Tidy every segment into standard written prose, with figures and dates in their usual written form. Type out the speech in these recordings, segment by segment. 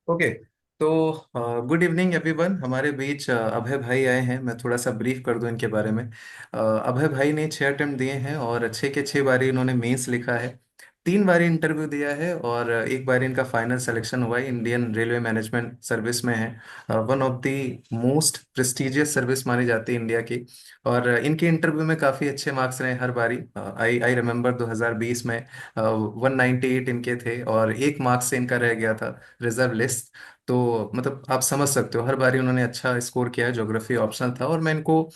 Okay. तो good evening everyone. हमारे बीच अभय भाई आए हैं। मैं थोड़ा सा ब्रीफ कर दूं इनके बारे में। अभय भाई ने 6 अटेम्प्ट दिए हैं और 6 के 6 बारी इन्होंने मेंस लिखा है। 3 बारी इंटरव्यू दिया है और एक बार इनका फाइनल सिलेक्शन हुआ है। इंडियन रेलवे मैनेजमेंट सर्विस में है। One of the most prestigious service मानी जाती है इंडिया की। और इनके इंटरव्यू में काफ़ी अच्छे मार्क्स रहे हर बारी। आई आई रिमेम्बर 2020 में 198 इनके थे और 1 मार्क्स से इनका रह गया था रिजर्व लिस्ट। तो मतलब आप समझ सकते हो हर बारी उन्होंने अच्छा स्कोर किया है। ज्योग्राफी ऑप्शनल था और मैं इनको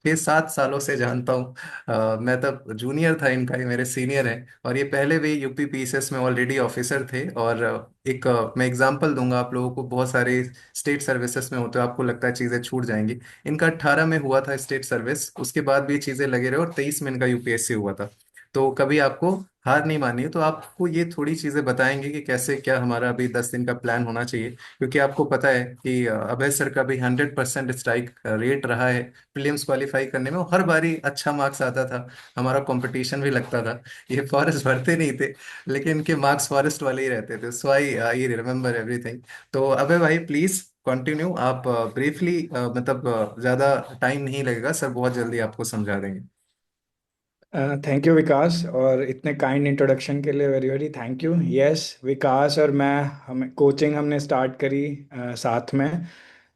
6-7 सालों से जानता हूँ। मैं तब जूनियर था इनका, ये मेरे सीनियर हैं और ये पहले भी यूपी पीसीएस में ऑलरेडी ऑफिसर थे। और एक मैं एग्जांपल दूंगा आप लोगों को। बहुत सारे स्टेट सर्विसेज में होते हो, आपको लगता है चीज़ें छूट जाएंगी। इनका 18 में हुआ था स्टेट सर्विस, उसके बाद भी ये चीज़ें लगे रहे और 23 में इनका यूपीएससी हुआ था। तो कभी आपको हार नहीं मानी है। तो आपको ये थोड़ी चीजें बताएंगे कि कैसे क्या हमारा अभी 10 दिन का प्लान होना चाहिए, क्योंकि आपको पता है कि अभय सर का भी 100% स्ट्राइक रेट रहा है प्रीलिम्स क्वालिफाई करने में। और हर बारी अच्छा मार्क्स आता था, हमारा कंपटीशन भी लगता था। ये फॉरेस्ट भरते नहीं थे लेकिन इनके मार्क्स फॉरेस्ट वाले ही रहते थे। सो आई आई रिमेम्बर एवरीथिंग। तो अभय भाई प्लीज कंटिन्यू। आप ब्रीफली मतलब ज्यादा टाइम नहीं लगेगा, सर बहुत जल्दी आपको समझा देंगे। थैंक यू विकास, और इतने काइंड इंट्रोडक्शन के लिए very very thank you. Yes, Vikas और मैं, हमें कोचिंग हमने स्टार्ट करी साथ में।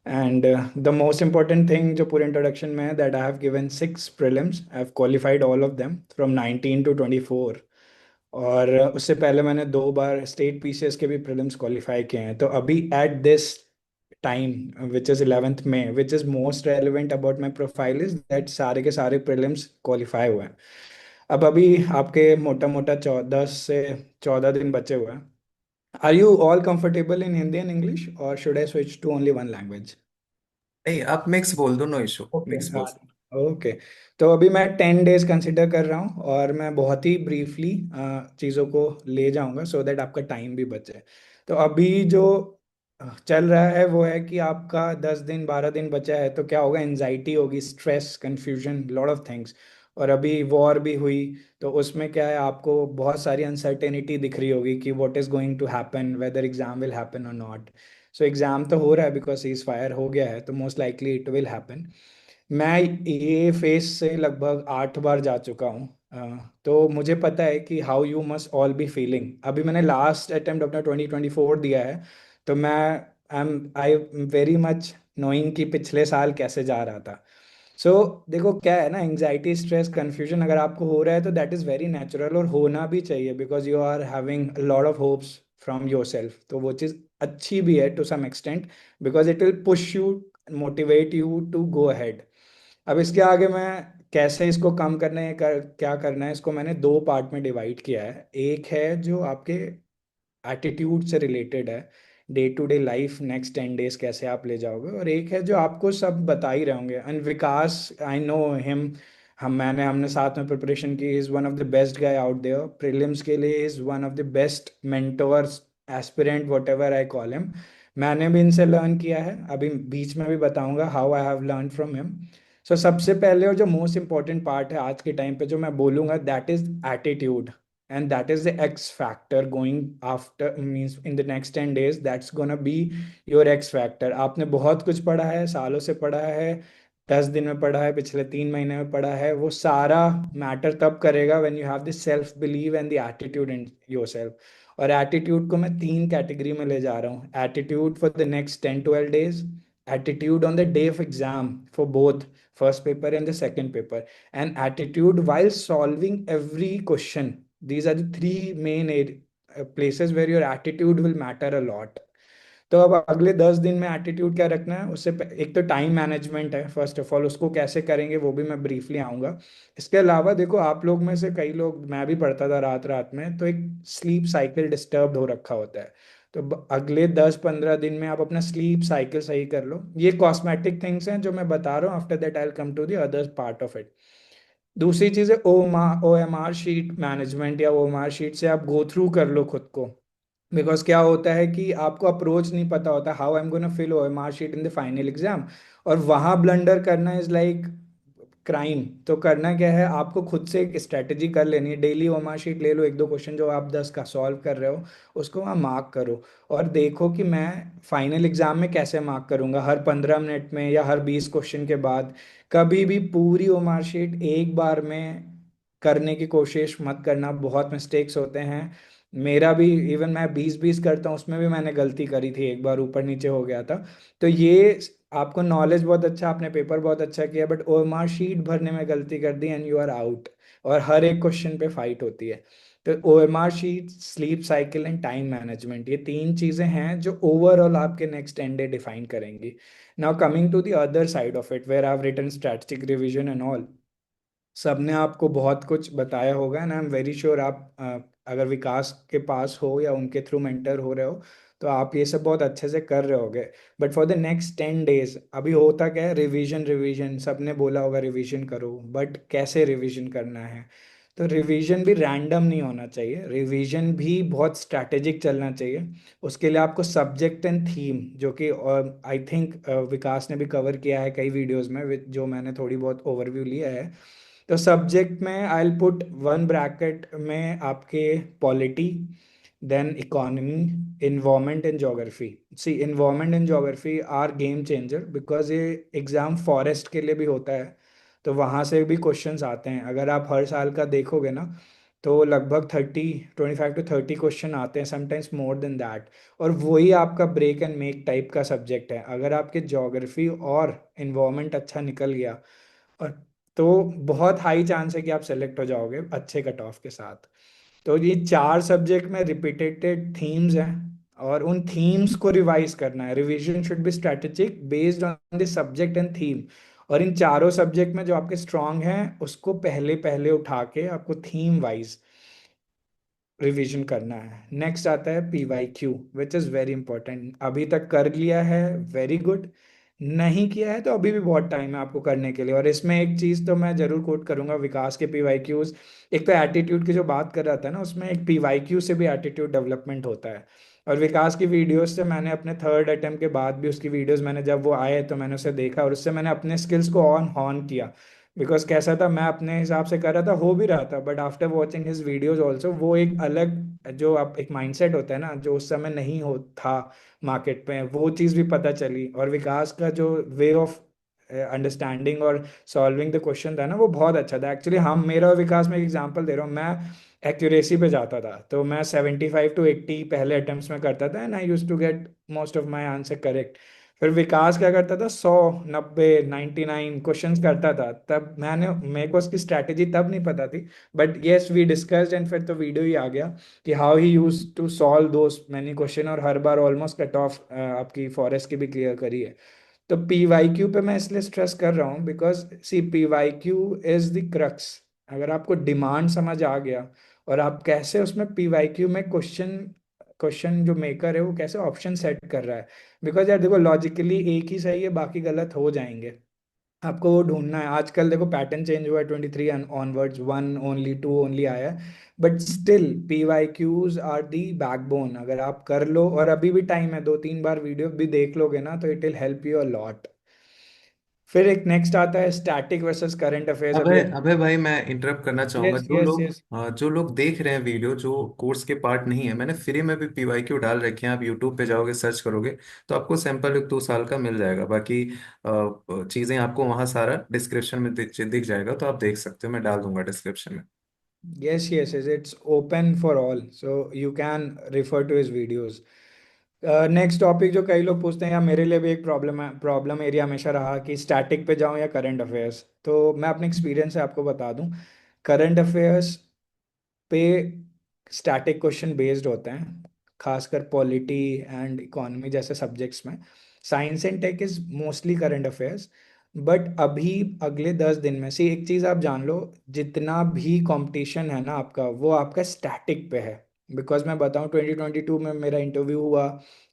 And the most important thing जो पूरे इंट्रोडक्शन में है, that I have given 6 prelims, I have qualified all of them from 19 to 24। और उससे पहले मैंने 2 बार स्टेट पीसीएस के भी प्रीलिम्स क्वालिफाई किए हैं। तो अभी at this time which is 11th May, which is most relevant about my profile is that सारे के सारे प्रीलिम्स क्वालिफाई हुए हैं। अब अभी आपके मोटा मोटा 14 से 14 दिन बचे हुए हैं। Are you all comfortable in Hindi and English, और should I switch to only one language? नहीं, आप मिक्स बोल दो, नो इशू, ओके, मिक्स बोल हाँ। सकते। ओके, तो अभी मैं 10 डेज कंसिडर कर रहा हूँ, और मैं बहुत ही ब्रीफली चीज़ों को ले जाऊंगा सो दैट आपका टाइम भी बचे। तो अभी जो चल रहा है वो है कि आपका 10 दिन 12 दिन बचा है, तो क्या होगा, एनजाइटी होगी, stress, confusion, lot of things. और अभी वॉर भी हुई, तो उसमें क्या है, आपको बहुत सारी अनसर्टेनिटी दिख रही होगी कि what is going to happen, whether exam will happen और नॉट। सो एग्जाम तो हो रहा है बिकॉज सीज फायर हो गया है, तो most likely it will happen. मैं ये फेस से लगभग 8 बार जा चुका हूँ। तो मुझे पता है कि how you must all be feeling. अभी मैंने लास्ट अटेम्प्ट अपना 2024 दिया है, तो मैं आई वेरी मच नोइंग कि पिछले साल कैसे जा रहा था। सो देखो क्या है ना, एंजाइटी, स्ट्रेस, कंफ्यूजन अगर आपको हो रहा है तो दैट इज़ वेरी नेचुरल, और होना भी चाहिए because you are having lot of hopes from yourself. तो वो चीज़ अच्छी भी है to some extent, because it will push you, motivate you to go ahead. अब इसके आगे मैं कैसे इसको कम करने क्या करना है, इसको मैंने 2 पार्ट में डिवाइड किया है। एक है जो आपके एटीट्यूड से रिलेटेड है, day to day life, next 10 days कैसे आप ले जाओगे, और एक है जो आपको सब बता ही रहे होंगे। And Vikas, I know him, हमने साथ में प्रिपरेशन की। Is one of the best guy out there prelims के लिए, is one of the best mentors, aspirant, whatever I call him. मैंने भी इनसे लर्न किया है, अभी बीच में भी बताऊंगा how I have learn from him. So सबसे पहले और जो मोस्ट इंपॉर्टेंट पार्ट है आज के टाइम पे जो मैं बोलूंगा, that is attitude. and that is the X factor going after, means in the next 10 days, that's gonna be your X factor। आपने बहुत कुछ पढ़ा है, सालों से पढ़ा है, 10 दिन में पढ़ा है, पिछले 3 महीने में पढ़ा है, वो सारा मैटर तब करेगा when you have the self belief and the attitude in yourself। और एटीट्यूड को मैं 3 कैटेगरी में ले जा रहा हूँ: attitude for the next 10 12 days, attitude on the day of exam for both first paper and the second paper, and attitude while solving every question। These are the three main places where your attitude will matter a lot। तो अब अगले 10 दिन में attitude क्या रखना है, एक तो टाइम मैनेजमेंट है फर्स्ट ऑफ ऑल, उसको कैसे करेंगे वो भी मैं ब्रीफली आऊँगा। इसके अलावा देखो, आप लोग में से कई लोग, मैं भी पढ़ता था रात रात में, तो एक स्लीप साइकिल डिस्टर्ब हो रखा होता है। तो अगले 10 15 दिन में आप अपना स्लीप साइकिल सही कर लो। ये कॉस्मेटिक थिंग्स हैं जो मैं बता रहा हूँ, after that I will come to the other part of it. दूसरी चीज़ है O M R sheet management, या ओ एम आर शीट से आप गो थ्रू कर लो खुद को। बिकॉज क्या होता है कि आपको अप्रोच नहीं पता होता, how I am gonna fill O M R sheet in the final exam. और वहाँ ब्लंडर करना इज लाइक क्राइम, तो करना क्या है, आपको खुद से एक स्ट्रेटेजी कर लेनी है। डेली ओमा शीट ले लो, एक दो क्वेश्चन जो आप 10 का सॉल्व कर रहे हो उसको वहाँ मार्क करो, और देखो कि मैं फाइनल एग्जाम में कैसे मार्क करूंगा, हर 15 मिनट में या हर 20 क्वेश्चन के बाद। कभी भी पूरी ओमा शीट एक बार में करने की कोशिश मत करना, बहुत मिस्टेक्स होते हैं। मेरा भी, इवन मैं 20-20 करता हूँ, उसमें भी मैंने गलती करी थी, एक बार ऊपर नीचे हो गया था। तो ये, आपको नॉलेज बहुत अच्छा, आपने पेपर बहुत अच्छा किया, बट ओएमआर शीट भरने में गलती कर दी एंड यू आर आउट। और हर एक क्वेश्चन पे फाइट होती है। तो OMR sheet, sleep cycle and time management, ये तीन चीजें हैं जो ओवरऑल आपके नेक्स्ट 10 डे डिफाइन करेंगी। Now coming to the other side of it, where I have written strategic revision and all, सबने आपको बहुत कुछ बताया होगा and I am very sure आप अगर विकास के पास हो या उनके थ्रू मेंटर हो रहे हो, तो आप ये सब बहुत अच्छे से कर रहे होगे। But for the next 10 days अभी होता क्या है, रिवीजन रिवीजन, सबने बोला होगा रिवीजन करो, बट कैसे रिवीजन करना है? तो रिवीजन भी रैंडम नहीं होना चाहिए, रिवीजन भी बहुत स्ट्रैटेजिक चलना चाहिए। उसके लिए आपको सब्जेक्ट एंड थीम, जो कि आई थिंक विकास ने भी कवर किया है कई वीडियोस में, जो मैंने थोड़ी बहुत ओवरव्यू लिया है। तो सब्जेक्ट में I will put one bracket में आपके polity, then economy, environment and geography. See, environment and geography are game changer, because ये एग्जाम फॉरेस्ट के लिए भी होता है, तो वहाँ से भी क्वेश्चंस आते हैं। अगर आप हर साल का देखोगे ना, तो लगभग 25 to 30 क्वेश्चन आते हैं, समटाइम्स मोर देन दैट। और वही आपका ब्रेक एंड मेक टाइप का सब्जेक्ट है। अगर आपके ज्योग्राफी और इन्वायरमेंट अच्छा निकल गया, और तो बहुत हाई चांस है कि आप सेलेक्ट हो जाओगे अच्छे कट ऑफ के साथ। तो ये चार सब्जेक्ट में रिपीटेड थीम्स हैं, और उन थीम्स को रिवाइज करना है। Revision should be strategic based on the subject and theme. और इन चारों सब्जेक्ट में जो आपके स्ट्रांग हैं उसको पहले पहले उठा के आपको थीम वाइज रिवीजन करना है। नेक्स्ट आता है PYQ, which is very important. अभी तक कर लिया है, वेरी गुड। नहीं किया है तो अभी भी बहुत टाइम है आपको करने के लिए। और इसमें एक चीज़ तो मैं जरूर कोट करूंगा विकास के PYQs। एक तो एटीट्यूड की जो बात कर रहा था ना, उसमें एक PYQ से भी एटीट्यूड डेवलपमेंट होता है। और विकास की वीडियोस से मैंने अपने थर्ड अटेम्प्ट के बाद भी उसकी वीडियोस, मैंने जब वो आए तो मैंने उसे देखा, और उससे मैंने अपने स्किल्स को ऑन हॉन किया। बिकॉज कैसा था, मैं अपने हिसाब से कर रहा था, हो भी रहा था, but after watching his videos also, वो एक अलग जो आप एक माइंडसेट होता है ना, जो उस समय नहीं हो था मार्केट में, वो चीज़ भी पता चली। और विकास का जो वे ऑफ अंडरस्टैंडिंग और सॉल्विंग द क्वेश्चन था ना, वो बहुत अच्छा था। एक्चुअली हम, मेरा और विकास में एक एग्जांपल दे रहा हूँ, मैं एक्यूरेसी पे जाता था, तो मैं 75 to 80 पहले अटेम्प्ट्स में करता था and I use to get most of my answer correct. फिर विकास क्या करता था, 100, 90, 99 क्वेश्चंस करता था। तब मेरे को उसकी स्ट्रैटेजी तब नहीं पता थी, but yes we discussed and फिर तो वीडियो ही आ गया कि how he use to solve those many question, और हर बार ऑलमोस्ट कट ऑफ आपकी फॉरेस्ट की भी क्लियर करी है। तो PYQ पे मैं इसलिए स्ट्रेस कर रहा हूँ because see, PYQ is the crux. अगर आपको डिमांड समझ आ गया, और आप कैसे उसमें PYQ में क्वेश्चन क्वेश्चन जो मेकर है वो कैसे ऑप्शन सेट कर रहा है। बिकॉज यार देखो, लॉजिकली एक ही सही है, बाकी गलत हो जाएंगे। आपको वो ढूंढना है। आजकल देखो पैटर्न चेंज हुआ है, 23 onwards, one only, two only आया है। But still PYQs are the backbone. अगर आप कर लो, और अभी भी टाइम है, 2-3 बार वीडियो भी देख लोगे ना, तो it will help you a lot. फिर एक नेक्स्ट आता है स्टैटिक वर्सेस करंट अफेयर्स। अभय अभी अभय भाई, मैं इंटरप्ट करना चाहूंगा। Yes yes yes. जो लोग देख रहे हैं वीडियो, जो कोर्स के पार्ट नहीं है, मैंने फ्री में भी पीवाईक्यू डाल रखे हैं। आप यूट्यूब पे जाओगे, सर्च करोगे, तो आपको सैंपल 1-2 साल का मिल जाएगा। बाकी चीजें आपको वहाँ सारा डिस्क्रिप्शन में दिख जाएगा, तो आप देख सकते हो। मैं डाल दूंगा डिस्क्रिप्शन में। Yes yes yes, it's open for all, so you can refer to his videos. Next topic जो कई लोग पूछते हैं, या मेरे लिए भी एक प्रॉब्लम है, प्रॉब्लम एरिया हमेशा रहा कि स्टैटिक पे जाऊं या करंट अफेयर्स। तो मैं अपने एक्सपीरियंस से आपको बता दूं, करंट अफेयर्स पे स्टैटिक क्वेश्चन बेस्ड होते हैं, खासकर पॉलिटी एंड इकोनॉमी जैसे सब्जेक्ट्स में। Science and tech is mostly current affairs. But अभी अगले 10 दिन में से एक चीज़ आप जान लो, जितना भी कंपटीशन है ना आपका, वो आपका स्टैटिक पे है। बिकॉज मैं बताऊं, 2022 में मेरा इंटरव्यू हुआ,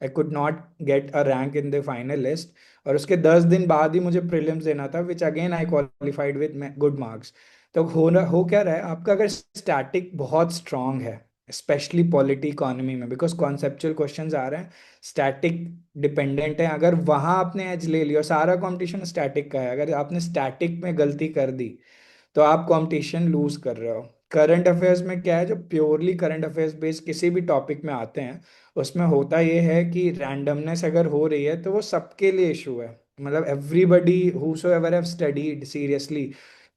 I could not get a rank in the final list, और उसके 10 दिन बाद ही मुझे प्रीलिम्स देना था, which again I qualified with good marks. तो हो क्या रहा है आपका, अगर स्टैटिक बहुत स्ट्रांग है, स्पेशली पॉलिटी इकोनॉमी में, बिकॉज कॉन्सेप्चुअल क्वेश्चंस आ रहे हैं, स्टैटिक डिपेंडेंट है। अगर वहां आपने एज ले लिया, सारा कंपटीशन स्टैटिक का है, अगर आपने स्टैटिक में गलती कर दी तो आप कंपटीशन लूज कर रहे हो। करंट अफेयर्स में क्या है, जो प्योरली करंट अफेयर्स बेस्ड किसी भी टॉपिक में आते हैं, उसमें होता ये है कि रैंडमनेस अगर हो रही है तो वो सबके लिए इशू है। मतलब everybody whosoever have studied seriously,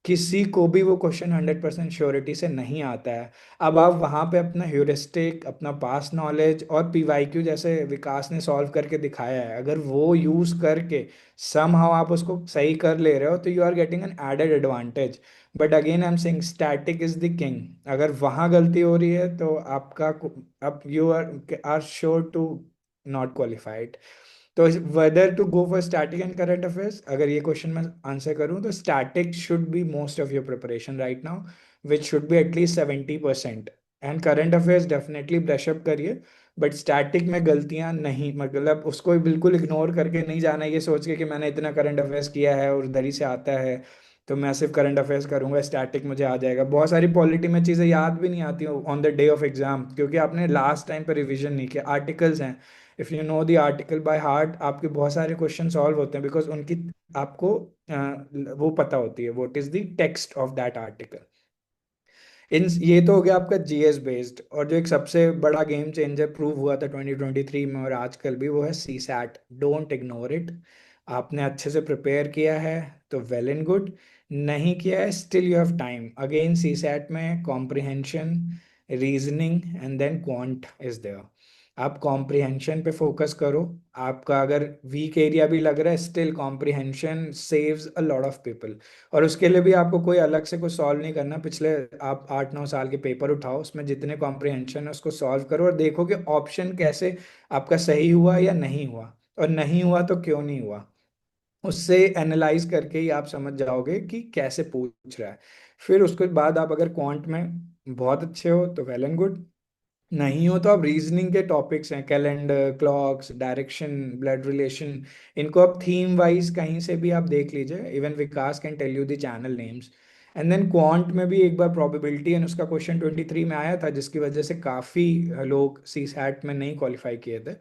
किसी को भी वो क्वेश्चन 100% श्योरिटी से नहीं आता है। अब आप वहाँ पे अपना ह्यूरिस्टिक, अपना पास नॉलेज और पीवाईक्यू जैसे विकास ने सॉल्व करके दिखाया है, अगर वो यूज करके समहाउ आप उसको सही कर ले रहे हो, तो you are getting an added advantage. But again I am saying static is the king. अगर वहां गलती हो रही है तो आपका, अब you are sure to not qualified. तो whether to go for static and current affairs, अगर ये क्वेश्चन मैं आंसर करूं तो static should be most of your preparation right now, which should be at least 70%। And current affairs definitely brush up करिए, but static में गलतियां नहीं, मतलब उसको बिल्कुल इग्नोर करके नहीं जाना ये सोच के कि मैंने इतना करंट अफेयर्स किया है और उधर ही से आता है, तो मैं सिर्फ करंट अफेयर्स करूंगा, स्टैटिक मुझे आ जाएगा। बहुत सारी पॉलिटी में चीज़ें याद भी नहीं आती on the day of exam, क्योंकि आपने लास्ट टाइम पर रिवीजन नहीं किया। आर्टिकल्स हैं, if you know the article by heart, आपके बहुत सारे क्वेश्चन सॉल्व होते हैं बिकॉज उनकी आपको वो पता होती है what is the text of that article. इन ये तो हो गया आपका जीएस बेस्ड। और जो एक सबसे बड़ा गेम चेंजर प्रूव हुआ था 2023 में और आजकल भी, वो है CSAT. Don't ignore it. आपने अच्छे से प्रिपेयर किया है तो वेल एंड गुड, नहीं किया है still you have time. Again CSAT में comprehension, reasoning and then quant is there. आप कॉम्प्रिहेंशन पे फोकस करो। आपका अगर वीक एरिया भी लग रहा है, still comprehension saves a lot of people. और उसके लिए भी आपको कोई अलग से कुछ सॉल्व नहीं करना। पिछले आप 8-9 साल के पेपर उठाओ, उसमें जितने कॉम्प्रिहेंशन है उसको सॉल्व करो और देखो कि ऑप्शन कैसे आपका सही हुआ या नहीं हुआ, और नहीं हुआ तो क्यों नहीं हुआ। उससे एनालाइज करके ही आप समझ जाओगे कि कैसे पूछ रहा है। फिर उसके बाद आप अगर क्वांट में बहुत अच्छे हो तो वेल एंड गुड, नहीं हो तो आप रीजनिंग के टॉपिक्स हैं, calendar, clocks, direction, blood relation, इनको आप थीम वाइज कहीं से भी आप देख लीजिए। Even Vikas can tell you the channel names. And then quant में भी एक बार प्रोबेबिलिटी एंड उसका क्वेश्चन 23 में आया था, जिसकी वजह से काफ़ी लोग सी सैट में नहीं क्वालिफाई किए थे।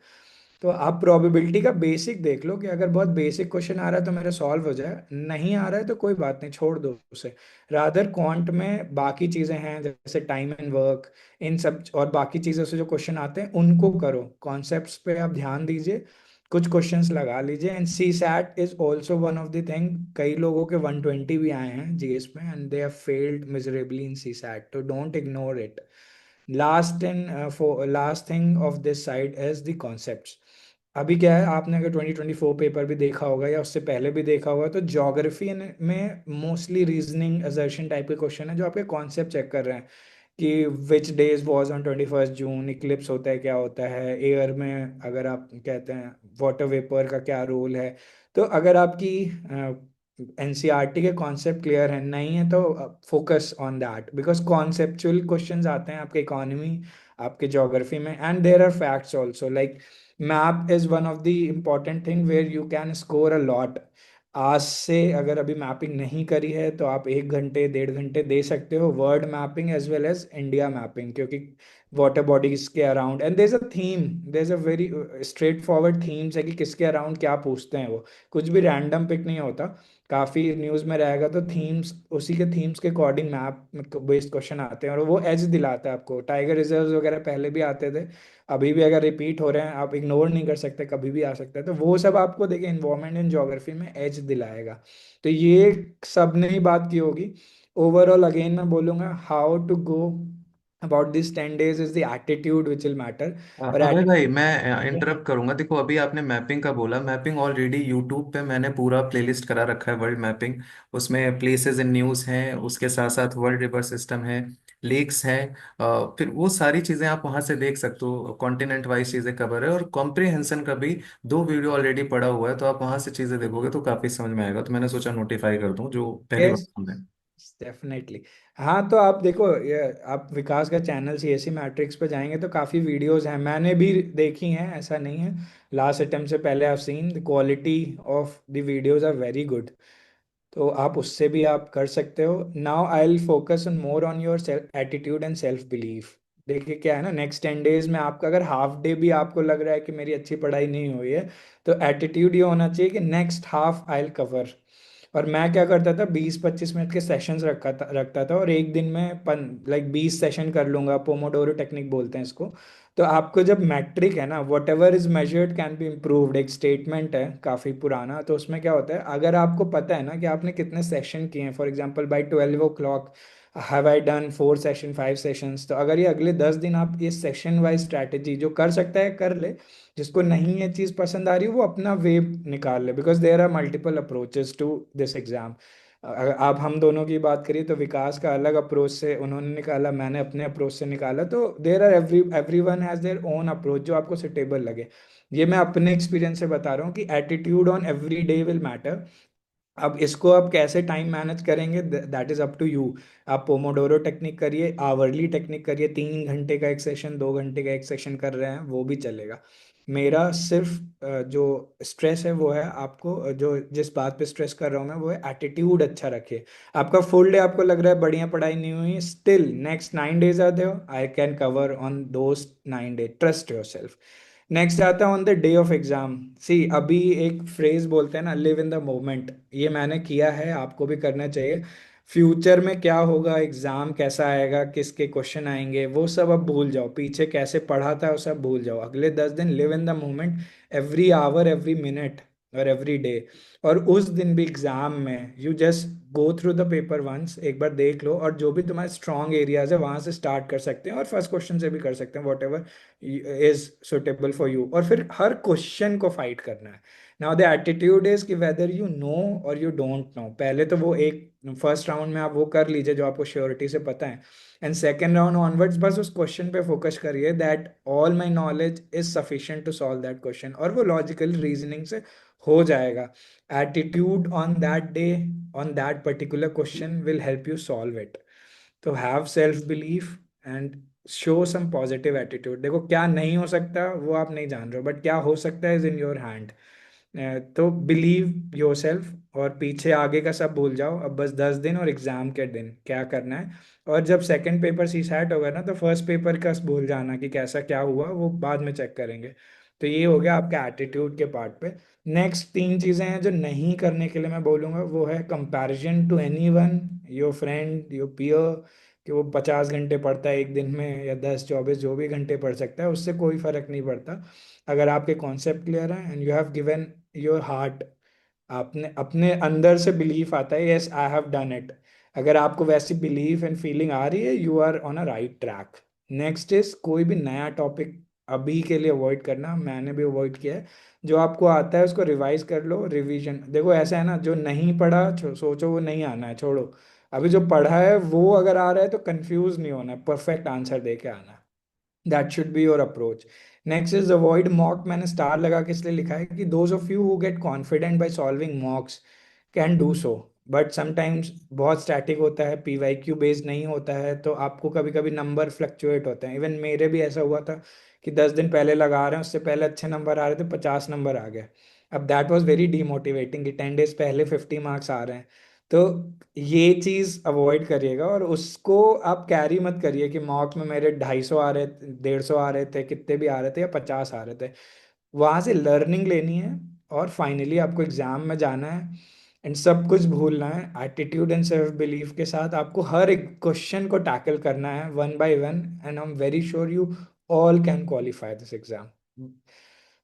तो आप प्रोबेबिलिटी का बेसिक देख लो कि अगर बहुत बेसिक क्वेश्चन आ रहा है तो मेरा सॉल्व हो जाए, नहीं आ रहा है तो कोई बात नहीं, छोड़ दो उसे। रादर क्वांट में बाकी चीज़ें हैं जैसे टाइम एंड वर्क, इन सब और बाकी चीज़ों से जो क्वेश्चन आते हैं उनको करो। कॉन्सेप्ट्स पे आप ध्यान दीजिए, कुछ क्वेश्चंस लगा लीजिए। And CSAT is also one of the thing, कई लोगों के 120 भी आए हैं जीएस में and they have failed miserably in CSAT, तो don't ignore it. Last thing of this side is the concepts. अभी क्या है, आपने अगर 2024 पेपर भी देखा होगा या उससे पहले भी देखा होगा, तो ज्योग्राफी में मोस्टली रीजनिंग असर्शन टाइप के क्वेश्चन है जो आपके कॉन्सेप्ट चेक कर रहे हैं कि which days was on 21 June, eclipse होता है क्या होता है, एयर में अगर आप कहते हैं वाटर वेपर का क्या रोल है। तो अगर आपकी एनसीईआरटी के कॉन्सेप्ट क्लियर है, नहीं है तो focus on that, because conceptual questions आते हैं आपके इकोनॉमी, आपके ज्योग्राफी में। And there are facts also, like map is one of the important thing where you can score a lot. आज से अगर अभी मैपिंग नहीं करी है तो आप 1 घंटे 1.5 घंटे दे सकते हो world mapping as well as India mapping, क्योंकि वाटर बॉडीज के around and there is a theme, there is a very straightforward themes है कि किसके अराउंड क्या पूछते हैं वो, कुछ भी रैंडम पिक नहीं होता। काफ़ी न्यूज़ में रहेगा तो थीम्स, उसी के थीम्स के अकॉर्डिंग मैप बेस्ड क्वेश्चन आते हैं और वो एज दिलाता है आपको। टाइगर रिजर्व वगैरह पहले भी आते थे, अभी भी अगर रिपीट हो रहे हैं, आप इग्नोर नहीं कर सकते, कभी भी आ सकता है। तो वो सब आपको देखिए इन्वायरमेंट एंड ज्योग्राफी में एज दिलाएगा। तो ये सब ने ही बात की होगी। ओवरऑल अगेन मैं बोलूँगा, how to go about this 10 days is the attitude which will matter. और अभय भाई, एटीट्यूड, मैं इंटरप्ट करूंगा। देखो, अभी आपने मैपिंग का बोला। मैपिंग ऑलरेडी यूट्यूब पे मैंने पूरा प्लेलिस्ट करा रखा है, वर्ल्ड मैपिंग। उसमें प्लेसेस इन न्यूज़ हैं, उसके साथ साथ वर्ल्ड रिवर सिस्टम है, लेक्स हैं। फिर वो सारी चीज़ें आप वहाँ से देख सकते हो। कॉन्टिनेंट वाइज चीज़ें कवर है, और कॉम्प्रिहेंशन का भी 2 वीडियो ऑलरेडी पड़ा हुआ है, तो आप वहाँ से चीज़ें देखोगे तो काफ़ी समझ में आएगा। तो मैंने सोचा नोटिफाई कर दूं, जो पहली बार यस, सुन रहे हैं। डेफिनेटली। हाँ तो आप देखो, ये आप विकास का चैनल सीएससी मैट्रिक्स पे जाएंगे तो काफ़ी वीडियोस हैं, मैंने भी देखी हैं, ऐसा नहीं है। लास्ट अटेम्प्ट से पहले I seen the quality of the videos are very good. तो आप उससे भी आप कर सकते हो। Now I will focus on more on yourself attitude and self belief. देखिए क्या है ना, नेक्स्ट 10 डेज में आपका अगर हाफ डे भी आपको लग रहा है कि मेरी अच्छी पढ़ाई नहीं हुई है, तो एटीट्यूड ये होना चाहिए कि next half I will cover. और मैं क्या करता था, 20-25 मिनट के सेशंस रखता था, और एक दिन में 20 सेशन कर लूंगा। पोमोडोरो टेक्निक बोलते हैं इसको। तो आपको जब मैट्रिक है ना, what ever is measured can be improved, एक स्टेटमेंट है काफ़ी पुराना। तो उसमें क्या होता है, अगर आपको पता है ना कि आपने कितने सेशन किए हैं, for example by 12 o'clock have I done 4 session 5 sessions, तो अगर ये अगले 10 दिन आप ये सेशन वाइज स्ट्रैटेजी, जो कर सकता है कर ले, जिसको नहीं ये चीज़ पसंद आ रही वो अपना वे निकाल ले, because there are multiple approaches to this exam. अब हम दोनों की बात करिए तो विकास का अलग अप्रोच से उन्होंने निकाला, मैंने अपने अप्रोच से निकाला। तो there are everyone has their own approach जो आपको सुटेबल लगे। ये मैं अपने एक्सपीरियंस से बता रहा हूँ कि attitude on every day will matter. अब इसको आप कैसे टाइम मैनेज करेंगे, that is up to you. आप पोमोडोरो टेक्निक करिए, आवरली टेक्निक करिए, 3 घंटे का एक सेशन, 2 घंटे का एक सेशन कर रहे हैं वो भी चलेगा। मेरा सिर्फ जो स्ट्रेस है वो है, आपको जो जिस बात पे स्ट्रेस कर रहा हूँ मैं वो है एटीट्यूड अच्छा रखिए। आपका फुल डे आपको लग रहा है बढ़िया पढ़ाई नहीं हुई, still next 9 days are there, I can cover on those 9 day, trust yourself. Next आता है on the day of exam. See अभी एक फ्रेज बोलते हैं ना, लिव इन द मोमेंट, ये मैंने किया है, आपको भी करना चाहिए। फ्यूचर में क्या होगा, एग्जाम कैसा आएगा, किसके क्वेश्चन आएंगे, वो सब अब भूल जाओ, पीछे कैसे पढ़ा था वो सब भूल जाओ। अगले 10 दिन live in the moment, every hour every minute और एवरी डे। और उस दिन भी एग्जाम में you just go through the paper once, एक बार देख लो, और जो भी तुम्हारे स्ट्रॉन्ग एरियाज है वहां से स्टार्ट कर सकते हैं, और फर्स्ट क्वेश्चन से भी कर सकते हैं, what ever is suitable for you, और फिर हर क्वेश्चन को फाइट करना है। नाउ द एटीट्यूड इज कि वेदर यू नो और यू डोंट नो, पहले तो वो एक फर्स्ट राउंड में आप वो कर लीजिए जो आपको श्योरिटी से पता है, एंड सेकेंड राउंड ऑनवर्ड्स बस उस क्वेश्चन पे फोकस करिए that all my knowledge is sufficient to solve that question, और वो लॉजिकल रीजनिंग से हो जाएगा। Attitude on that day, on that particular question will help you solve it. तो have self belief and show some positive attitude. देखो क्या नहीं हो सकता वो आप नहीं जान रहे हो, बट क्या हो सकता है इज इन योर हैंड। तो बिलीव योर सेल्फ, और पीछे आगे का सब भूल जाओ, अब बस 10 दिन और एग्जाम के दिन क्या करना है। और जब सेकंड पेपर सी सैट होगा ना, तो फर्स्ट पेपर का भूल जाना कि कैसा क्या हुआ, वो बाद में चेक करेंगे। तो ये हो गया आपका एटीट्यूड के पार्ट पे। नेक्स्ट 3 चीज़ें हैं जो नहीं करने के लिए मैं बोलूँगा, वो है comparison to any one, your friend, your peer, कि वो 50 घंटे पढ़ता है एक दिन में, या 10-24 जो भी घंटे पढ़ सकता है, उससे कोई फर्क नहीं पड़ता। अगर आपके कॉन्सेप्ट क्लियर है and you have given your heart, आपने अपने अंदर से बिलीफ आता है, yes I have done it, अगर आपको वैसी बिलीफ एंड फीलिंग आ रही है, you are on a right track. Next is कोई भी नया टॉपिक अभी के लिए अवॉइड करना, मैंने भी अवॉइड किया है। जो आपको आता है उसको रिवाइज कर लो, रिवीजन। देखो ऐसा है ना, जो नहीं पढ़ा सोचो वो नहीं आना है, छोड़ो। अभी जो पढ़ा है वो अगर आ रहा है तो कंफ्यूज नहीं होना है, परफेक्ट आंसर दे के आना है। That should be your approach. Next is avoid mock, मैंने स्टार लगा के इसलिए लिखा है कि those of you who get confident by solving मॉक्स can do so, but sometimes बहुत स्टैटिक होता है, पीवाईक्यू बेस्ड नहीं होता है, तो आपको कभी कभी नंबर फ्लक्चुएट होते हैं। इवन मेरे भी ऐसा हुआ था कि 10 दिन पहले लगा रहे हैं, उससे पहले अच्छे नंबर आ रहे थे, 50 नंबर आ गए। अब दैट वॉज वेरी डीमोटिवेटिंग कि 10 डेज पहले 50 मार्क्स आ रहे हैं। तो ये चीज अवॉइड करिएगा, और उसको आप कैरी मत करिए कि मॉक में मेरे 250 आ रहे थे, 150 आ रहे थे, कितने भी आ रहे थे, या 50 आ रहे थे। वहां से लर्निंग लेनी है, और फाइनली आपको एग्जाम में जाना है, एंड सब कुछ भूलना है। एटीट्यूड एंड सेल्फ बिलीफ के साथ आपको हर एक क्वेश्चन को टैकल करना है one by one, and I am very sure you all can qualify this exam.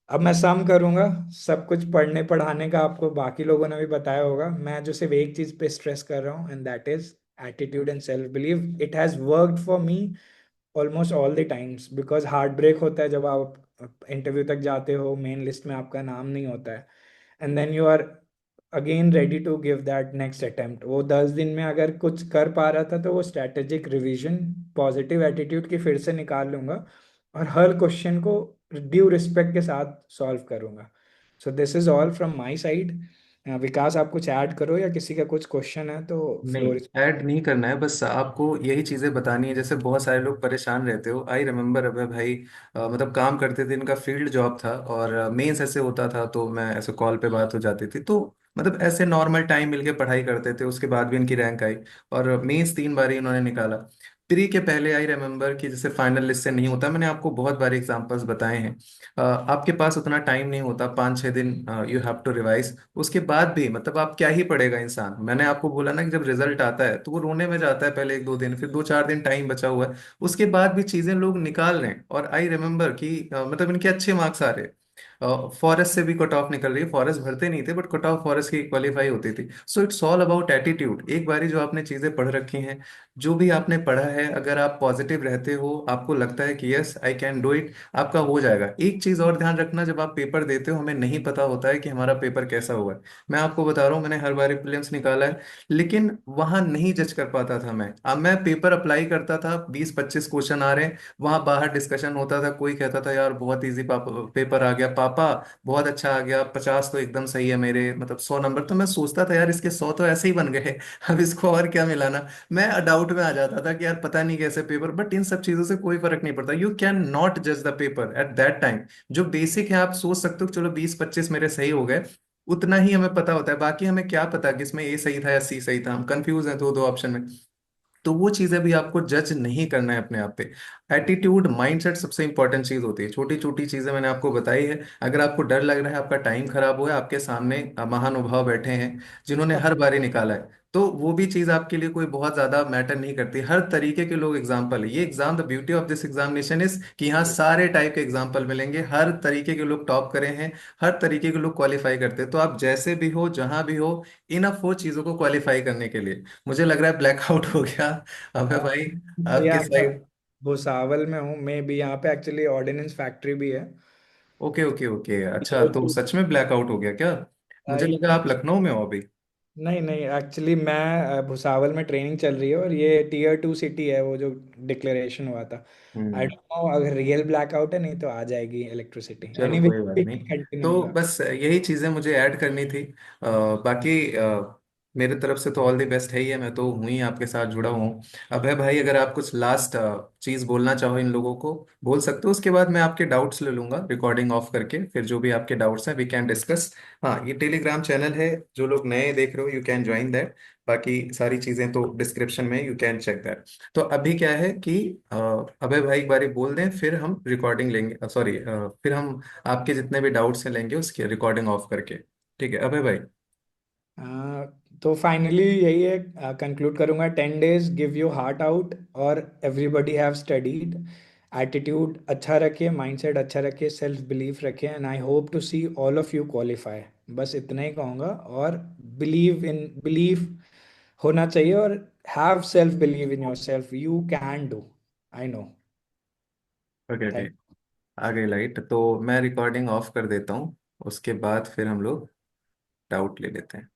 अब मैं सम करूंगा, सब कुछ पढ़ने पढ़ाने का आपको बाकी लोगों ने भी बताया होगा, मैं जो सिर्फ एक चीज पे स्ट्रेस कर रहा हूँ, and that is attitude and self believe. It has worked for me almost all the times, because heart break होता है जब आप इंटरव्यू तक जाते हो, मेन लिस्ट में आपका नाम नहीं होता है, and then you are again ready to give that next attempt. वो 10 दिन में अगर कुछ कर पा रहा था तो वो स्ट्रैटेजिक रिवीजन, पॉजिटिव एटीट्यूड की फिर से निकाल लूंगा, और हर क्वेश्चन को ड्यू रिस्पेक्ट के साथ सॉल्व करूंगा। So this is all from my side. Vikas आप कुछ ऐड करो, या किसी का कुछ क्वेश्चन है तो नहीं, फ्लोर इज। ऐड नहीं करना है, बस आपको यही चीजें बतानी है। जैसे बहुत सारे लोग परेशान रहते हो, आई रिमेम्बर अबे भाई मतलब काम करते थे, इनका फील्ड जॉब था, और मेंस ऐसे होता था तो मैं ऐसे कॉल पे बात हो जाती थी, तो मतलब ऐसे नॉर्मल टाइम मिलके पढ़ाई करते थे, उसके बाद भी इनकी रैंक आई, और मेंस 3 बार ही इन्होंने निकाला। प्री के पहले आई रिमेम्बर कि जैसे फाइनल लिस्ट से नहीं होता, मैंने आपको बहुत बार एग्जांपल्स बताए हैं। आपके पास उतना टाइम नहीं होता, 5-6 दिन यू हैव टू रिवाइज। उसके बाद भी मतलब आप क्या ही पढ़ेगा इंसान। मैंने आपको बोला ना कि जब रिजल्ट आता है तो वो रोने में जाता है पहले 1-2 दिन, फिर 2-4 दिन टाइम बचा हुआ है, उसके बाद भी चीजें लोग निकाल रहे हैं। और आई रिमेम्बर कि मतलब इनके अच्छे मार्क्स आ रहे हैं। फॉरेस्ट से भी कट ऑफ निकल रही है, फॉरेस्ट भरते नहीं थे बट कट ऑफ फॉरेस्ट की क्वालिफाई होती थी। So it's all about attitude. एक बारी जो आपने चीजें पढ़ रखी हैं, जो भी आपने पढ़ा है, अगर आप पॉजिटिव रहते हो, आपको लगता है कि yes I can do it, आपका हो जाएगा। एक चीज और ध्यान रखना, जब आप पेपर देते हो हमें नहीं पता होता है कि हमारा पेपर कैसा हुआ है। मैं आपको बता रहा हूँ, मैंने हर बार प्रीलिम्स निकाला है, लेकिन वहां नहीं जज कर पाता था मैं। अब मैं पेपर अप्लाई करता था, 20-25 क्वेश्चन आ रहे हैं, वहां बाहर डिस्कशन होता था, कोई कहता था यार बहुत इजी पेपर आ गया पापा, बहुत अच्छा आ गया, 50 तो एकदम सही है मेरे, मतलब 100 नंबर। तो मैं सोचता था यार इसके 100 तो ऐसे ही बन गए, अब इसको और क्या मिलाना। मैं डाउट में आ जाता था कि यार पता नहीं कैसे पेपर, बट इन सब चीजों से कोई फर्क नहीं पड़ता। यू कैन नॉट जज the paper at that time. जो बेसिक है आप सोच सकते हो कि चलो 20-25 मेरे सही हो गए, उतना ही हमें पता होता है। बाकी हमें क्या पता कि इसमें ए सही था या सी सही था, हम कंफ्यूज हैं दो दो ऑप्शन में। तो वो चीजें भी आपको जज नहीं करना है अपने आप पे। एटीट्यूड, माइंडसेट सबसे इंपॉर्टेंट चीज होती है। छोटी छोटी चीजें मैंने आपको बताई है। अगर आपको डर लग रहा है आपका टाइम खराब हुआ है, आपके सामने महानुभाव बैठे हैं जिन्होंने हर बारी निकाला है, तो वो भी चीज आपके लिए कोई बहुत ज्यादा मैटर नहीं करती। हर तरीके के लोग एग्जाम्पल है। ये exam, the beauty of this examination is कि यहाँ सारे टाइप के एग्जाम्पल मिलेंगे, हर तरीके के लोग टॉप करे हैं, हर तरीके के लोग क्वालिफाई करते हैं। तो आप जैसे भी हो, जहां भी हो, इनफ हो चीजों को क्वालिफाई करने के लिए। मुझे लग रहा है ब्लैकआउट हो गया। अबे भाई, आपके भैया साइड। भुसावल में हूँ मैं भी, यहाँ पे एक्चुअली ऑर्डिनेंस फैक्ट्री भी है। ओके ओके ओके, अच्छा तो सच में ब्लैकआउट हो गया क्या? मुझे लगा आप लखनऊ में हो अभी। नहीं नहीं, एक्चुअली मैं भुसावल में ट्रेनिंग चल रही है, और ये टीयर 2 सिटी है, वो जो डिक्लेरेशन हुआ था। आई हम्म। डोंट नो अगर रियल ब्लैकआउट है, नहीं तो आ जाएगी इलेक्ट्रिसिटी। चलो एनीवे कोई बात नहीं। तो कंटिन्यू। बस यही चीज़ें मुझे ऐड करनी थी। बाकी मेरे तरफ से तो ऑल द बेस्ट है ही है, मैं तो हूँ ही आपके साथ जुड़ा हुआ हूँ। अभय भाई, अगर आप कुछ लास्ट चीज़ बोलना चाहो इन लोगों को, बोल सकते हो। उसके बाद मैं आपके डाउट्स ले लूंगा रिकॉर्डिंग ऑफ करके, फिर जो भी आपके डाउट्स हैं वी कैन डिस्कस। हाँ, ये टेलीग्राम चैनल है, जो लोग नए देख रहे हो यू कैन ज्वाइन दैट। बाकी सारी चीज़ें तो डिस्क्रिप्शन में, यू कैन चेक दैट। तो अभी क्या है कि अभय भाई एक बारी बोल दें, फिर हम रिकॉर्डिंग लेंगे, सॉरी, फिर हम आपके जितने भी डाउट्स हैं लेंगे उसकी रिकॉर्डिंग ऑफ करके। ठीक है अभय भाई? तो फाइनली यही है, कंक्लूड करूंगा, 10 days give you heart out, और एवरीबडी हैव स्टडीड। एटीट्यूड अच्छा रखिए, माइंडसेट अच्छा रखिए, सेल्फ बिलीफ रखिए, and I hope to see all of you qualify. बस इतना ही कहूँगा। और बिलीव होना चाहिए, और have self believe in yourself, you can do. I know. Okay okay. Thank आ गई लाइट, तो मैं रिकॉर्डिंग ऑफ कर देता हूँ, उसके बाद फिर हम लोग डाउट ले लेते हैं।